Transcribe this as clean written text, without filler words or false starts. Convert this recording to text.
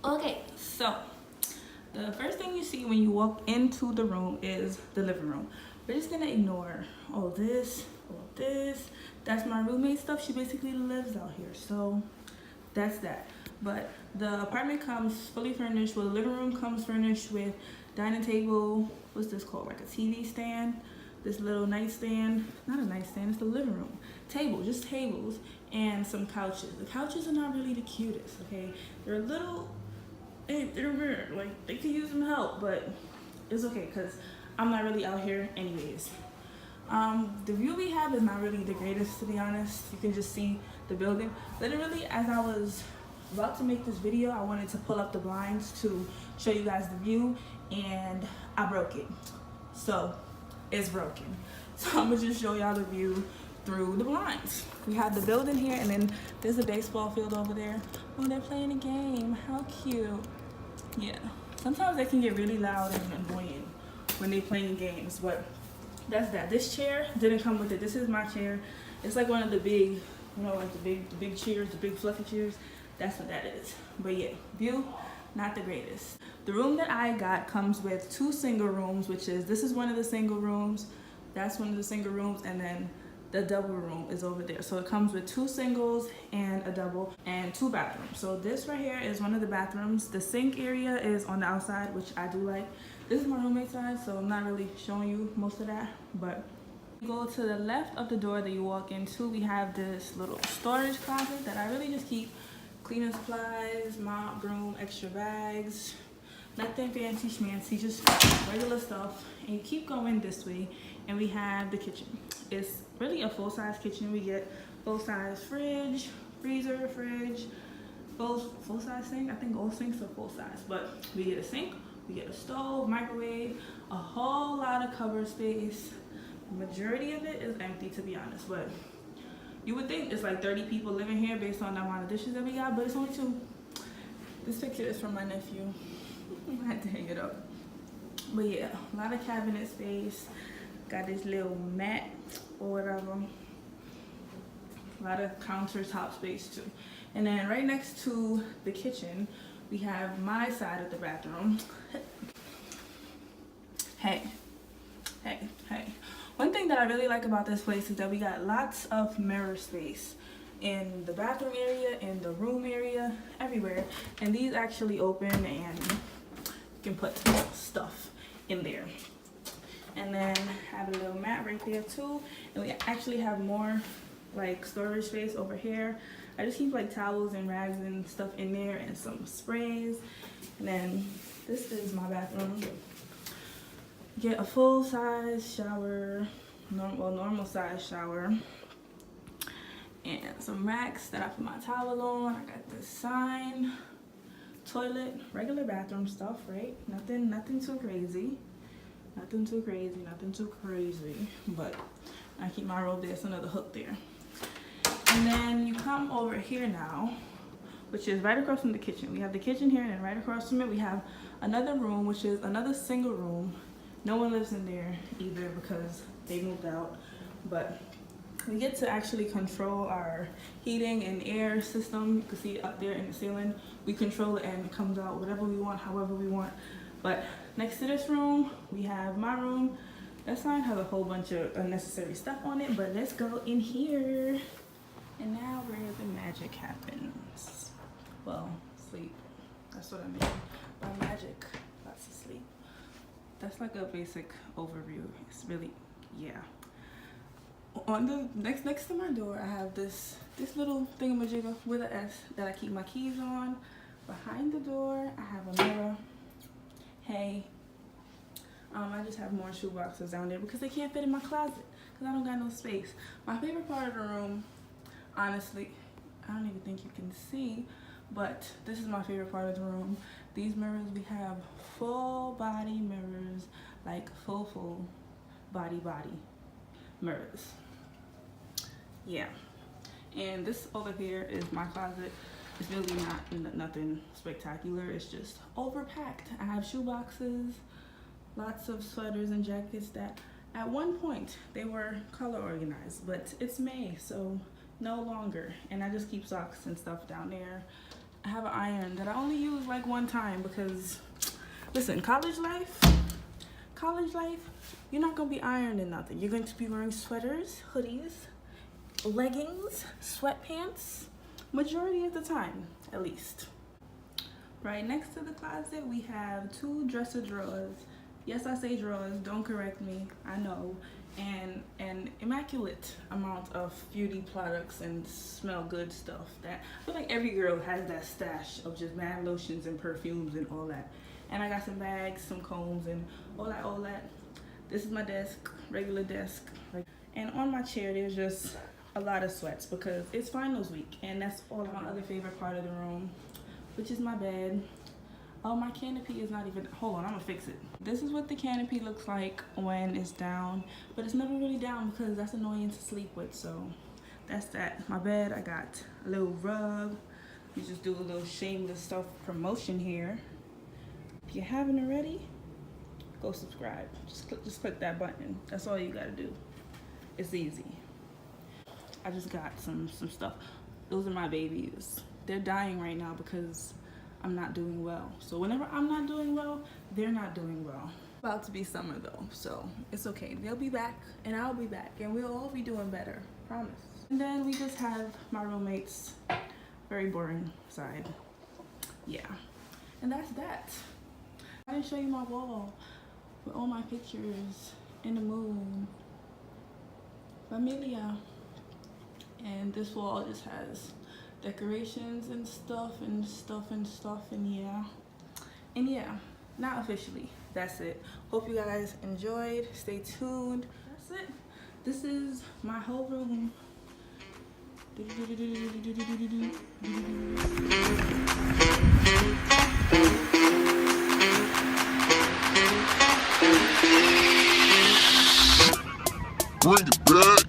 Okay, so the first thing you see when you walk into the room is the living room. We're just gonna ignore all this. That's my roommate's stuff. She basically lives out here, so that's that. But the apartment comes fully furnished. Well, the living room comes furnished with dining table. What's this called? Like a TV stand. This little nightstand. Not a nightstand. It's the living room table. Just tables and some couches. The couches are not really the cutest. Okay, they're a little. They're weird. Like they could use some help, but it's okay because I'm not really out here anyways. The view we have is not really the greatest, to be honest. You can just see the building. Literally, as I was about to make this video, I wanted to pull up the blinds to show you guys the view, and I broke it. So it's broken. So I'm gonna just show y'all the view through the blinds. We have the building here, and then there's a baseball field over there. Oh, they're playing a game. How cute. Yeah. Sometimes they can get really loud and annoying when they're playing games, but that's that. This chair didn't come with it. This is my chair. It's like one of the big, you know, like the big chairs, the big fluffy chairs. That's what that is. But yeah, view, not the greatest. The room that I got comes with 2 single rooms, which is, this is one of the single rooms, that's one of the single rooms, and then the double room is over there. So it comes with 2 singles and a double and 2 bathrooms. So this right here is one of the bathrooms. The sink area is on the outside, which I do like. This is my roommate's side, so I'm not really showing you most of that, but go to the left of the door that you walk into. We have this little storage closet that I really just keep cleaning supplies, mop, broom, extra bags, nothing fancy schmancy, just regular stuff. And you keep going this way, and we have the kitchen. It's really a full-size kitchen. We get full-size fridge, freezer, fridge, full-size sink. I think all sinks are full-size, but we get a sink, we get a stove, microwave, a whole lot of cupboard space. The majority of it is empty, to be honest, but you would think it's like 30 people living here based on the amount of dishes that we got, but it's only 2. This picture is from my nephew. I had to hang it up. But yeah, a lot of cabinet space. Got this little mat or whatever. A lot of countertop space too. And then right next to the kitchen, we have my side of the bathroom. Hey. One thing that I really like about this place is that we got lots of mirror space in the bathroom area, in the room area, everywhere. And these actually open and you can put stuff in there. And then have a little mat right there too. And we actually have more like storage space over here. I just keep like towels and rags and stuff in there and some sprays. And then this is my bathroom. Get a full-size shower, normal size shower, and some racks that I put my towel on. I got this sign, toilet, regular bathroom stuff, right? Nothing too crazy. Nothing too crazy, but I keep my robe there. It's another hook there. And then you come over here now, which is right across from the kitchen. We have the kitchen here, and then right across from it, we have another room, which is another single room. No one lives in there either because they moved out, but we get to actually control our heating and air system. You can see it up there in the ceiling. We control it and it comes out whatever we want, however we want. But next to this room, we have my room. That sign has a whole bunch of unnecessary stuff on it, but let's go in here. And now where the magic happens. Well, sleep. That's what I mean by magic. Lots of sleep. That's like a basic overview. It's really, yeah. On the next to my door, I have this little thingamajigger with an S that I keep my keys on. Behind the door, I have a mirror. Hey, I just have more shoe boxes down there because they can't fit in my closet because I don't got no space. My favorite part of the room, honestly, I don't even think you can see, but this is my favorite part of the room. These mirrors, we have full body mirrors, like full body mirrors. Yeah, and this over here is my closet. It's really not nothing spectacular. It's just overpacked. I have shoe boxes, lots of sweaters and jackets that at one point they were color organized, but it's May, so no longer. And I just keep socks and stuff down there. I have an iron that I only use like one time because, listen, college life, you're not gonna be ironing nothing. You're going to be wearing sweaters, hoodies, leggings, sweatpants, majority of the time, at least. Right next to the closet, we have 2 dresser drawers. Yes, I say drawers, don't correct me, I know. And an immaculate amount of beauty products and smell good stuff that I feel like every girl has that stash of just mad lotions and perfumes and all that. And I got some bags, some combs, and all that. This is my desk, regular desk. And on my chair, there's just a lot of sweats because it's finals week, and that's all my other favorite part of the room, which is my bed. Oh, my canopy is not even, hold on, I'm gonna fix it. This is what the canopy looks like when it's down, but it's never really down because that's annoying to sleep with, so that's that. My bed, I got a little rug. You just do a little shameless self promotion here. If you haven't already, go subscribe. Just click that button. That's all you gotta do. It's easy. I just got some stuff. Those are my babies. They're dying right now because I'm not doing well. So whenever I'm not doing well, they're not doing well. About to be summer though, so it's okay. They'll be back and I'll be back and we'll all be doing better, promise. And then we just have my roommate's very boring side. Yeah, and that's that. I didn't show you my wall with all my pictures in the moon. Familia. And this wall just has decorations and stuff and yeah, not officially. That's it. Hope you guys enjoyed. Stay tuned. That's it. This is my whole room. Bring it back.